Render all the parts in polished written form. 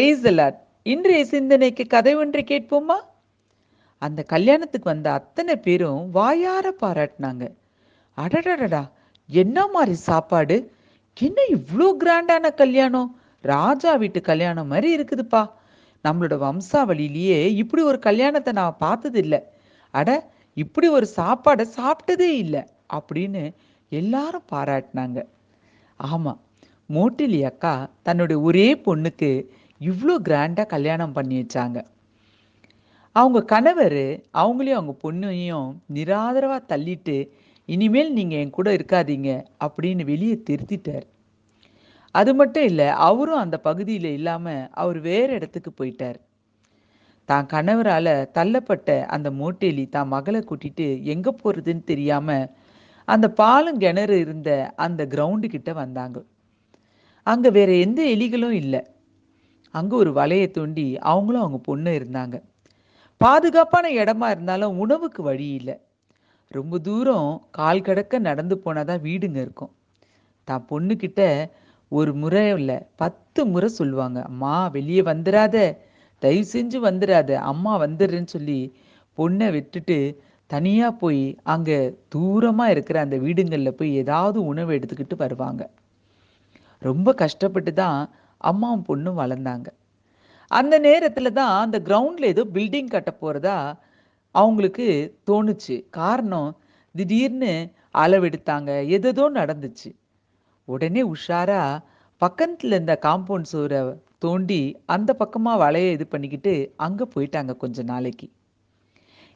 Praise the Lord. இன்றைய சிந்தனைக்கு கதை ஒன்றை கேட்போமா? அந்த கல்யாணத்துக்கு வந்த அத்தனை பேரும் வாயார பாராட்டினாங்க. அடடடடா, என்ன மாதிரி சாப்பாடு! என்ன இவ்வளோ கிராண்டான கல்யாணம்! ராஜா வீட்டு கல்யாணம் மாதிரி இருக்குதுப்பா. நம்மளோட வம்சாவளியிலேயே இப்படி ஒரு கல்யாணத்தை நான் பார்த்தது இல்லை. அட, இப்படி ஒரு சாப்பாடை சாப்பிட்டதே இல்லை அப்படின்னு எல்லாரும் பாராட்டினாங்க. ஆமா, மோட்டிலி அக்கா தன்னுடைய ஒரே பொண்ணுக்கு இவ்வளோ கிராண்டா கல்யாணம் பண்ணி வச்சாங்க. அவங்க கணவர் அவங்களையும் அவங்க பொண்ணையும் நிராதரவா தள்ளிட்டு, இனிமேல் நீங்க என் கூட இருக்காதீங்க அப்படின்னு வெளியே திருத்திட்டார். அது மட்டும் இல்ல, அவரும் அந்த பகுதியில இல்லாம அவர் வேற இடத்துக்கு போயிட்டார். தான் கணவரால தள்ளப்பட்ட அந்த மோட்டேலி தான் மகளை கூட்டிட்டு எங்க போறதுன்னு தெரியாம அந்த பாலம் கிணறு இருந்த அந்த கிரவுண்டு கிட்ட வந்தாங்க. அங்க வேற எந்த எலிகளும் இல்லை. அங்க ஒரு வலையை தோண்டி அவங்களும் அவங்க பொண்ணு இருந்தாங்க. பாதுகாப்பான இடமா இருந்தாலும் உணவுக்கு வழி இல்லை. ரொம்ப தூரம் கால் கடக்க நடந்து போனாதான் வீடுங்க இருக்கும். தான் பொண்ணுக்கிட்ட ஒரு முறை இல்லை 10 முறை சொல்லுவாங்க, அம்மா வெளியே வந்துடாத, தயவு செஞ்சு வந்துடாத, அம்மா வந்துடுறேன்னு சொல்லி பொண்ணை விட்டுட்டு தனியா போய் அங்க தூரமா இருக்கிற அந்த வீடுங்கள்ல போய் ஏதாவது உணவு எடுத்துக்கிட்டு வருவாங்க. ரொம்ப கஷ்டப்பட்டு தான் அம்மாவும் பொண்ணும் வளர்ந்தாங்க. அந்த நேரத்துல தான் அந்த கிரவுண்ட்ல ஏதோ பில்டிங் கட்ட போறதா அவங்களுக்கு தோணுச்சு. காரணம், திடீர்னு அளவெடுத்தாங்க, ஏதேதோ நடந்துச்சு. உடனே உஷாரா பக்கத்துல இருந்த காம்பவுண்ட் சுவரை தோண்டி அந்த பக்கமா வலைய இது பண்ணிக்கிட்டு அங்க போயிட்டாங்க கொஞ்ச நாளைக்கு.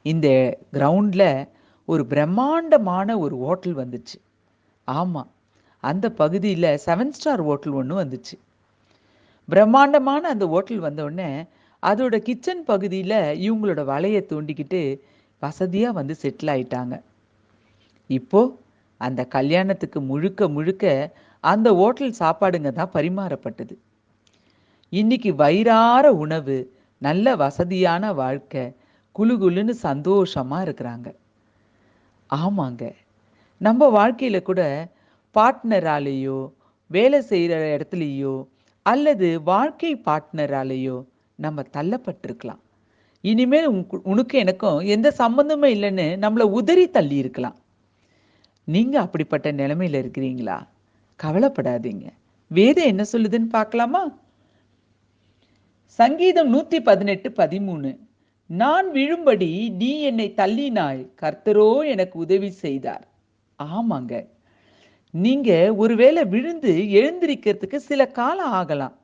இந்த கிரவுண்ட்ல ஒரு பிரம்மாண்டமான ஒரு ஹோட்டல் வந்துச்சு. ஆமா, அந்த பகுதியில 7 ஸ்டார் ஹோட்டல் ஒன்று வந்துச்சு. பிரம்மாண்டமான அந்த ஹோட்டல் வந்த உடனே அதோட கிச்சன் பகுதியில் இவங்களோட வலையை தூண்டிக்கிட்டு வசதியாக வந்து செட்டில் ஆயிட்டாங்க. இப்போ அந்த கல்யாணத்துக்கு முழுக்க முழுக்க அந்த ஹோட்டல் சாப்பாடுங்க தான் பரிமாறப்பட்டது. இன்னைக்கு வயிறார உணவு, நல்ல வசதியான வாழ்க்கை, குளு குளுன்னு சந்தோஷமா இருக்கிறாங்க. ஆமாங்க, நம்ம வாழ்க்கையில கூட பார்ட்னராலேயோ, வேலை செய்கிற இடத்துலையோ, அல்லது வாழ்க்கை பார்ட்னராலேயோ நம்ம தள்ளப்பட்டிருக்கலாம். இனிமேல் உனக்கு எனக்கும் எந்த சம்பந்தமும் இல்லைன்னு நம்மளை உதறி தள்ளி இருக்கலாம். நீங்க அப்படிப்பட்ட நிலைமையில இருக்கிறீங்களா? கவலைப்படாதீங்க. வேதம் என்ன சொல்லுதுன்னு பார்க்கலாமா? சங்கீதம் 118:13. நான் விழும்படி நீ என்னை தள்ளினாய், கர்த்தரோ எனக்கு உதவி செய்தார். ஆமாங்க, நீங்க ஒருவேளை விழுந்து எழுந்திருக்கிறதுக்கு சில காலம் ஆகலாம்.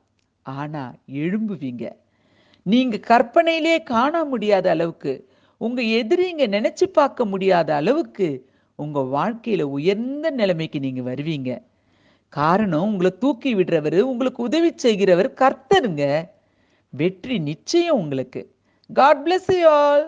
ஆனா எழும்புவீங்க. நீங்க கற்பனையிலே காண முடியாத அளவுக்கு, உங்க எதிரிங்க நினைச்சு பார்க்க முடியாத அளவுக்கு உங்க வாழ்க்கையில உயர்ந்த நிலைமைக்கு நீங்க வருவீங்க. காரணம், உங்களை தூக்கி விடுறவர், உங்களுக்கு உதவி செய்கிறவர் கர்த்தருங்க. வெற்றி நிச்சயம் உங்களுக்கு. God bless you all.